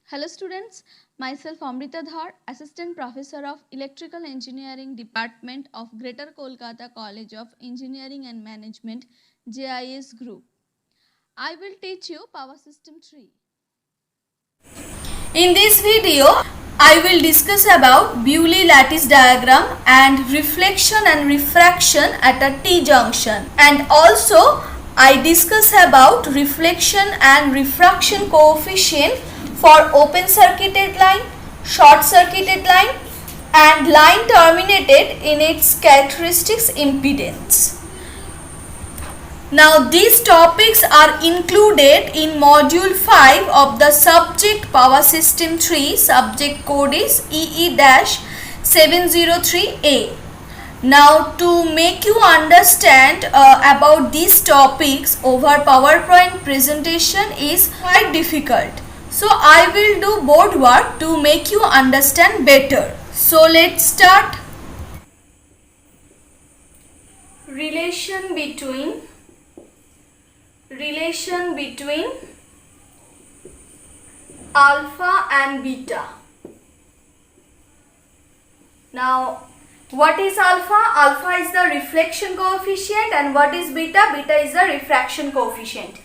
Hello students, myself Amrita Dhar, Assistant Professor of Electrical Engineering Department of Greater Kolkata College of Engineering and Management, JIS Group. I will teach you Power System 3. In this video, I will discuss about Bewley lattice diagram and reflection and refraction at a T-junction, and also I discuss about reflection and refraction coefficient for open circuited line, short circuited line and line terminated in its characteristics impedance. Now these topics are included in module 5 of the subject Power System 3. Subject code is EE-703A. Now to make you understand about these topics over PowerPoint presentation is quite difficult. So I will do board work to make you understand better. So let's start. Relation between alpha and beta. Now what is alpha? Alpha is the reflection coefficient, and what is beta? Beta is the refraction coefficient.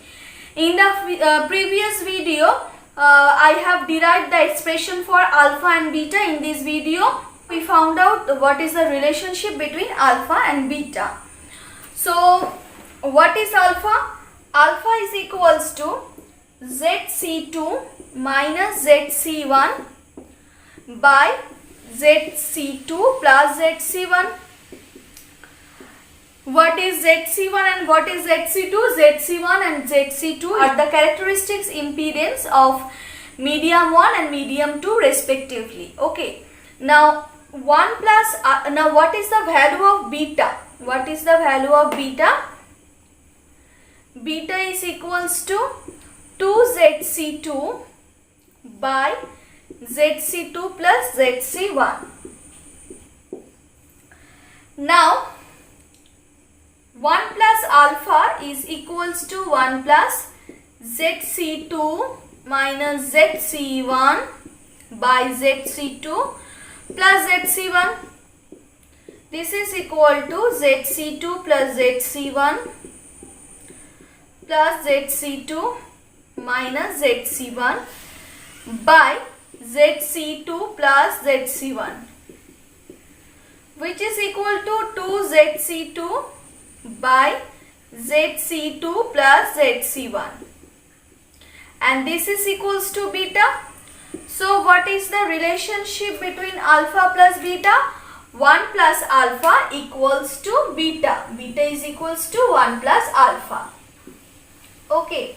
In the previous video I have derived the expression for alpha and beta. In this video we found out what is the relationship between alpha and beta. So what is alpha? Alpha is equals to ZC2 minus ZC1 by ZC2 plus ZC1. What is ZC1 and what is ZC2? ZC1 and ZC2 are the characteristics impedance of medium 1 and medium 2 respectively. Okay. Now 1 plus now what is the value of beta? What is the value of beta? Beta is equals to 2ZC2 by ZC2 plus ZC1. Now 1 plus alpha is equals to 1 plus ZC2 minus ZC1 by ZC2 plus ZC1. This is equal to ZC2 plus ZC1 plus ZC2 minus ZC1 by ZC2 plus ZC1, which is equal to 2ZC2 by ZC2 plus ZC1, and this is equals to beta. So what is the relationship between alpha plus beta? 1 plus alpha equals to beta. Beta is equals to 1 plus alpha. Okay.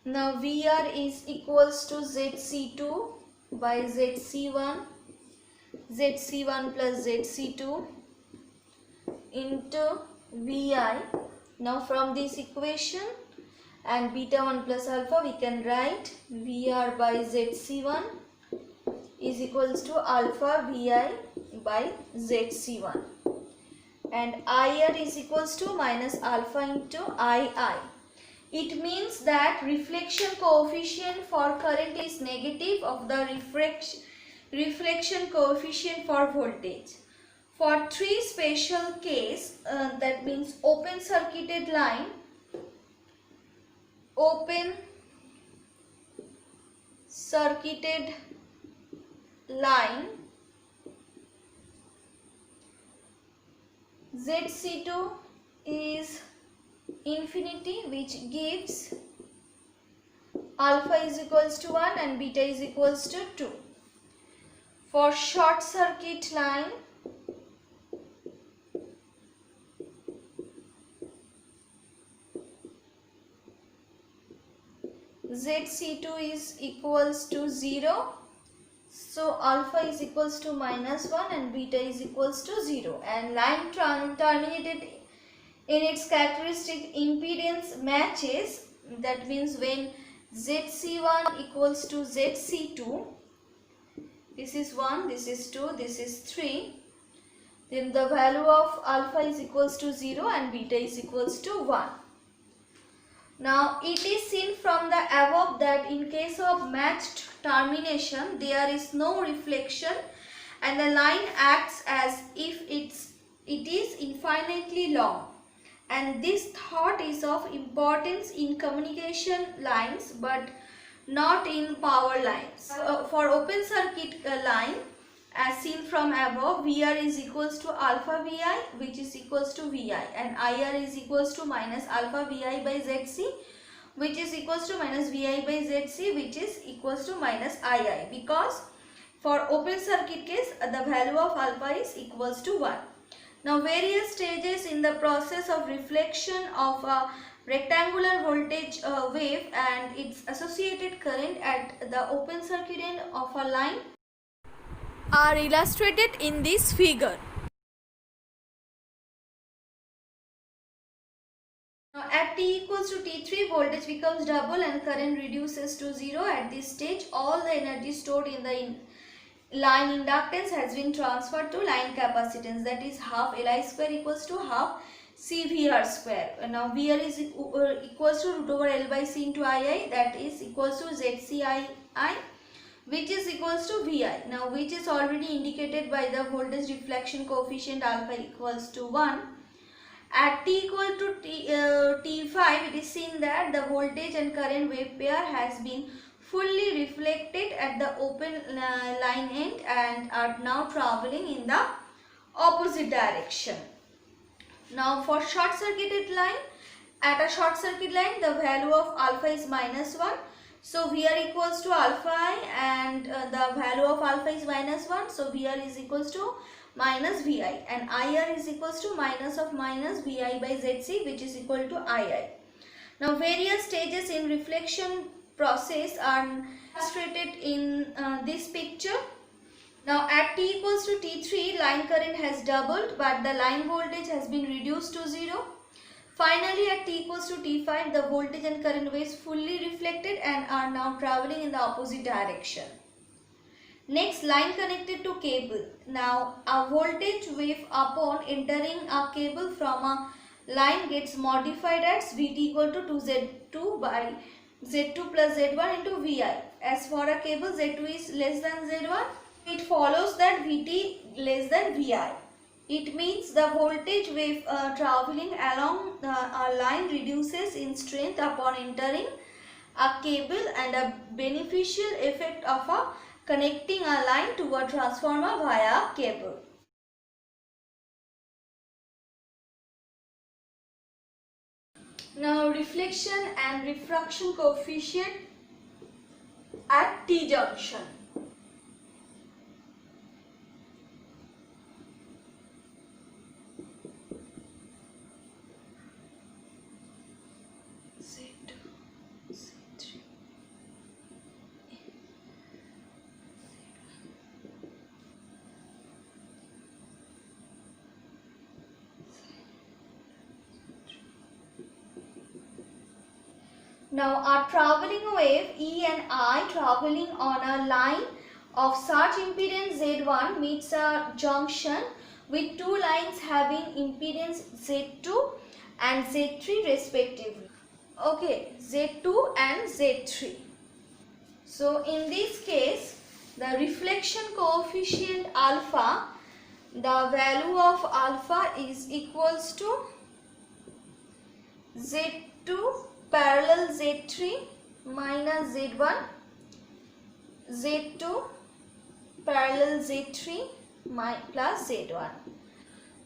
Now VR is equals to ZC2 by ZC1 plus ZC2 into VI. Now from this equation and beta 1 plus alpha, we can write VR by ZC1 is equals to alpha VI by ZC1, and IR is equals to minus alpha into II. It means that reflection coefficient for current is negative of the reflection coefficient for voltage. For three special case, that means open circuited line, ZC2 is infinity, which gives alpha is equals to 1 and beta is equals to 2. For short circuit line, ZC2 is equals to 0, so alpha is equals to minus 1 and beta is equals to 0, and line terminated in its characteristic impedance matches. That means when ZC1 equals to ZC2, This is 1, this is 2, this is 3. Then the value of alpha is equals to 0 and beta is equals to 1. Now it is seen from the above that in case of matched termination there is no reflection and the line acts as if it is infinitely long. And this thought is of importance in communication lines but not in power lines. For open circuit line, as seen from above, VR is equals to alpha Vi, which is equals to Vi, and IR is equals to minus alpha Vi by Zc, which is equals to minus Vi by Zc, which is equals to minus II, because for open circuit case the value of alpha is equals to 1. Now various stages in the process of reflection of a rectangular voltage wave and its associated current at the open circuit end of a line are illustrated in this figure. Now at t equals to T3, voltage becomes double and current reduces to 0. At this stage, all the energy stored in the line inductance has been transferred to line capacitance, that is half Li square equals to half CVR square. Now VR is equals to root over L by C into II, that is equals to ZCII, which is equals to Vi. Now which is already indicated by the voltage reflection coefficient alpha equals to 1. At t equal to T5, it is seen that the voltage and current wave pair has been fully reflected at the open line end and are now traveling in the opposite direction. Now for short circuited line, at a short circuit line the value of alpha is minus 1. So VR equals to alpha I and the value of alpha is minus 1. So VR is equals to minus Vi and IR is equals to minus of minus Vi by Zc, which is equal to II. Now various stages in reflection process are illustrated in this picture. Now at t equals to T3, line current has doubled but the line voltage has been reduced to 0. Finally at t equals to T5, the voltage and current waves fully reflected and are now traveling in the opposite direction. Next, line connected to cable. Now a voltage wave upon entering a cable from a line gets modified as Vt equal to 2Z2 by Z2 plus Z1 into Vi. As for a cable, Z2 is less than Z1, it follows that Vt less than Vi. It means the voltage wave traveling along a line reduces in strength upon entering a cable, and a beneficial effect of connecting a line to a transformer via cable. Now reflection and refraction coefficient at T junction. Z2, Z3. Now a travelling wave E and I travelling on a line of such impedance Z1 meets a junction with two lines having impedance Z2 and Z3 respectively. Okay, Z2 and Z3. So in this case, the reflection coefficient alpha, the value of alpha is equals to Z2 parallel Z3 minus Z1, Z2 parallel Z3 plus Z1.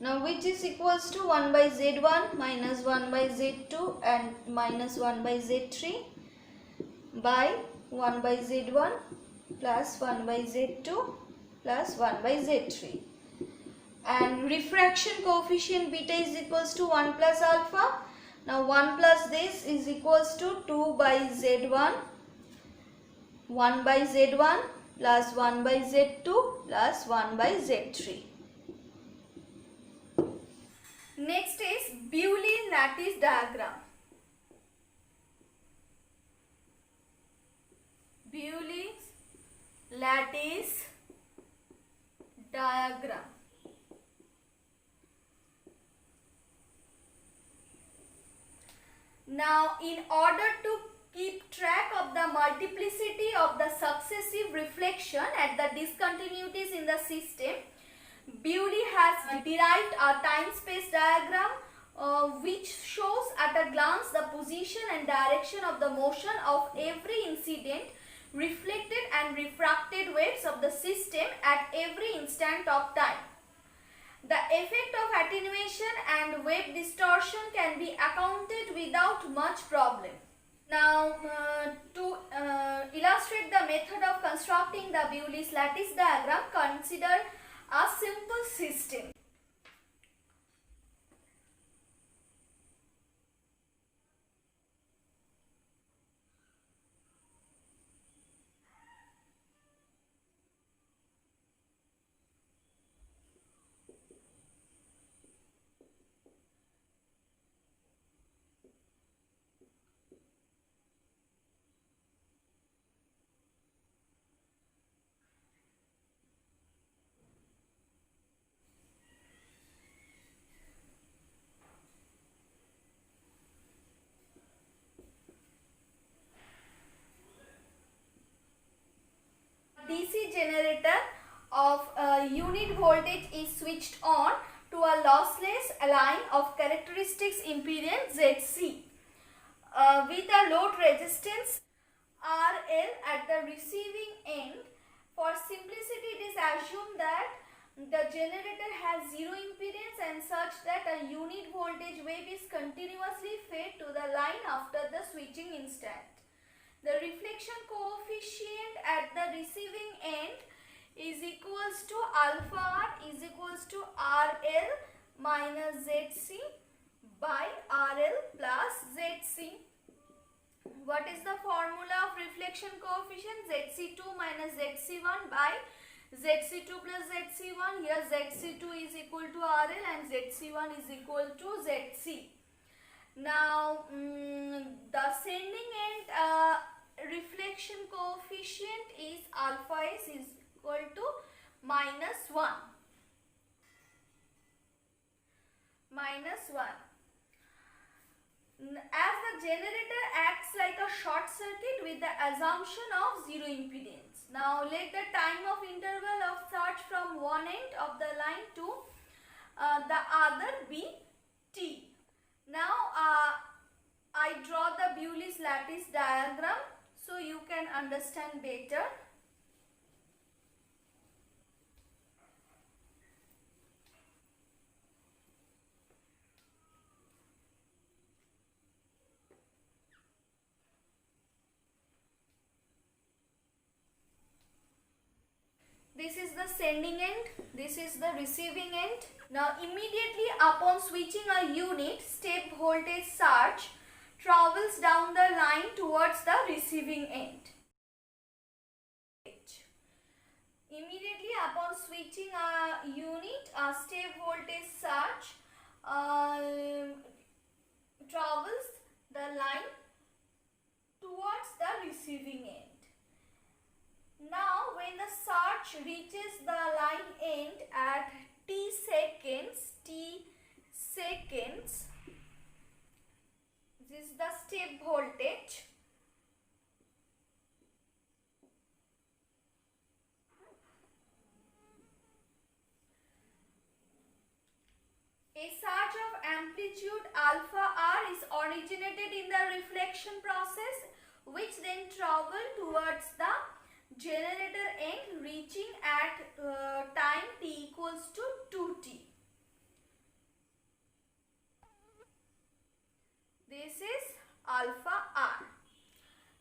Now which is equals to 1 by Z1 minus 1 by Z2 and minus 1 by Z3 by 1 by Z1 plus 1 by Z2 plus 1 by Z3. And refraction coefficient beta is equals to 1 plus alpha. Now 1 plus this is equals to 2 by Z1, 1 by Z1 plus 1 by Z2 plus 1 by Z3. Next is Bewley lattice diagram. Bewley lattice diagram. Now, in order to keep track of the multiplicity of the successive reflection at the discontinuities in the system, Bewley has derived a time-space diagram which shows at a glance the position and direction of the motion of every incident, reflected and refracted waves of the system at every instant of time. The effect of attenuation and wave distortion can be accounted without much problem. Now, to illustrate the method of constructing the Bewley's lattice diagram, consider a simple system. DC generator of unit voltage is switched on to a lossless line of characteristics impedance ZC with a load resistance RL at the receiving end. For simplicity, it is assumed that the generator has zero impedance and such that a unit voltage wave is continuously fed to the line after the switching instant. The reflection coefficient at the receiving end is equals to alpha R is equals to RL minus ZC by RL plus ZC. What is the formula of reflection coefficient? ZC2 minus ZC1 by ZC2 plus ZC1. Here ZC2 is equal to RL and ZC1 is equal to ZC. Now, the sending end reflection coefficient is alpha S is equal to minus 1. Minus 1. As the generator acts like a short circuit with the assumption of zero impedance. Now, let the time of interval of surge from one end of the line to the other be T. Now, I draw the Bewley's lattice diagram so you can understand better. This is the sending end, this is the receiving end. Now, immediately upon switching a unit, step voltage surge travels down the line towards the receiving end. Immediately upon switching a unit, a step voltage surge travels the line towards the receiving end. Now, when the surge reaches the line end at t seconds, this is the step voltage. A surge of amplitude alpha R is originated in the reflection process, which then travel towards the generator end, reaching at time t equals to 2t. This is alpha R.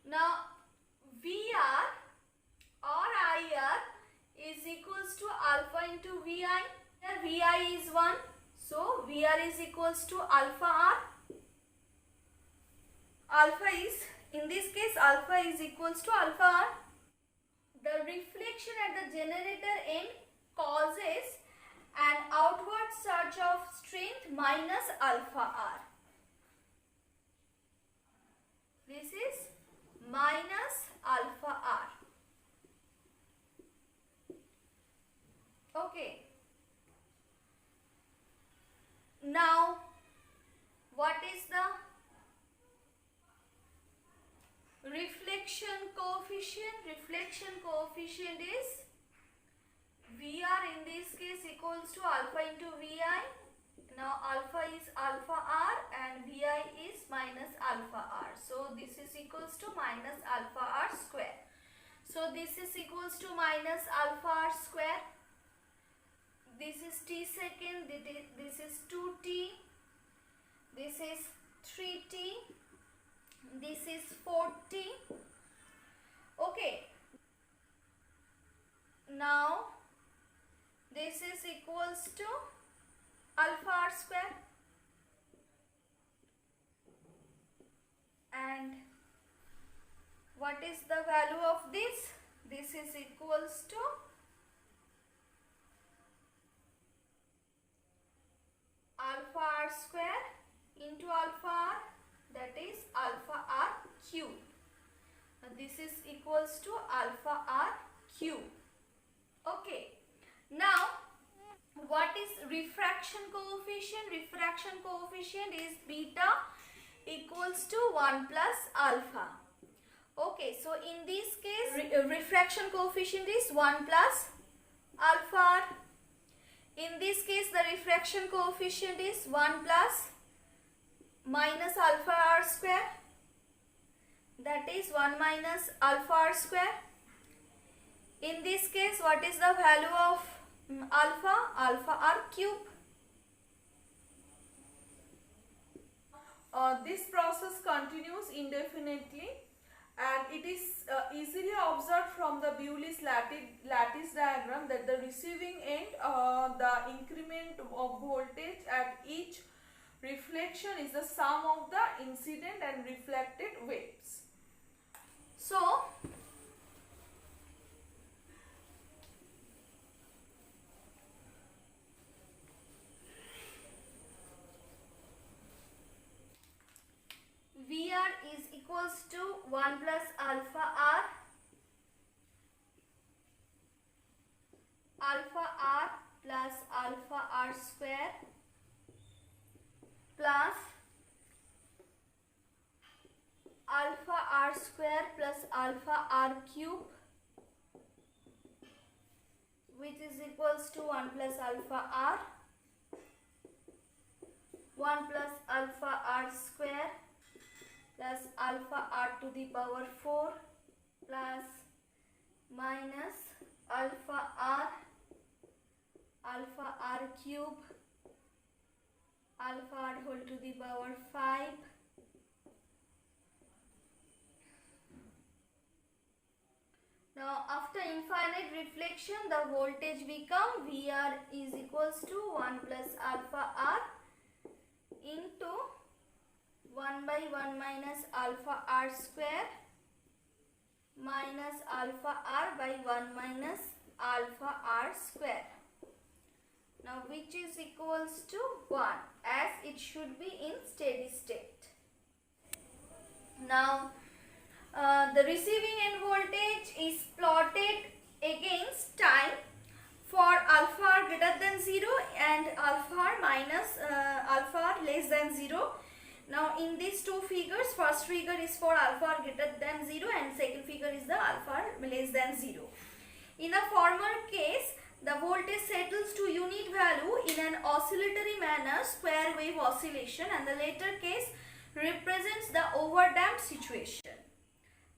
Now, VR or IR is equals to alpha into VI. Here VI is 1. So, VR is equals to alpha R. Alpha is, in this case, alpha is equals to alpha R. The reflection at the generator end causes an outward surge of strength minus alpha R. This is minus alpha R. Okay. Now, what is the reflection coefficient? Reflection coefficient is VR in this case equals to alpha into VI. Now alpha is alpha R and VI is minus alpha R. So this is equals to minus alpha R square. So this is equals to minus alpha R square. This is t second, this is 2t, this is 3t, this is 4t. Okay. Now this is equals to alpha R square, and what is the value of this? This is equals to alpha R square into alpha R, that is alpha R cube. This is equals to alpha R cube. Okay. Now what is refraction coefficient? Refraction coefficient is beta equals to 1 plus alpha. Okay, so in this case refraction coefficient is 1 plus alpha R. In this case the refraction coefficient is 1 plus minus alpha R square, that is 1 minus alpha R square. In this case what is the value of alpha? Alpha R cube. This process continues indefinitely, and it is easily observed from the Bewley's lattice diagram that the receiving end, the increment of voltage at each reflection is the sum of the incident and reflected waves. So VR is equals to 1 plus alpha R, alpha R plus alpha R square plus alpha R square plus alpha R cube, which is equals to 1 plus alpha R, 1 plus alpha R square plus alpha R to the power 4 plus minus alpha R cube, alpha R whole to the power 5 . Now after infinite reflection the voltage become VR is equals to 1 plus alpha R into 1 by 1 minus alpha R square minus alpha R by 1 minus alpha R square. Now which is equals to 1, as it should be in steady state. Now the receiving end voltage is plotted against time for alpha R greater than 0 and alpha R minus alpha R less than 0. Now in these two figures, first figure is for alpha R greater than 0 and second figure is the alpha R less than 0. In the former case, the voltage settles to unit value in an oscillatory manner, square wave oscillation, and the later case represents the overdamped situation.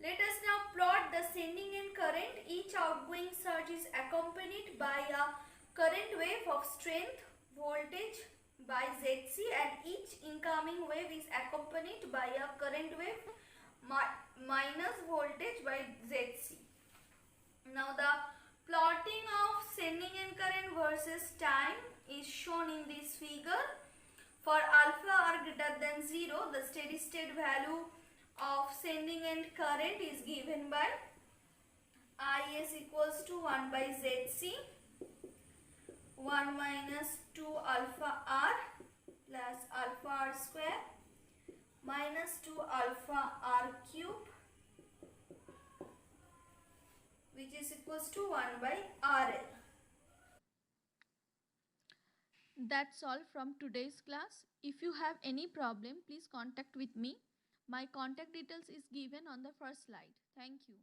Let us now plot the sending end current. Each outgoing surge is accompanied by a current wave of strength voltage by Zc, and each incoming wave is accompanied by a current wave minus voltage by Zc. Now the plotting of sending end current versus time is shown in this figure. For alpha R greater than 0, the steady state value of sending end current is given by Is equals to 1 by Zc, 1 minus 2 alpha R plus alpha R square minus 2 alpha R cube, which is equals to 1 by RL. That's all from today's class. If you have any problem, please contact with me. My contact details is given on the first slide. Thank you.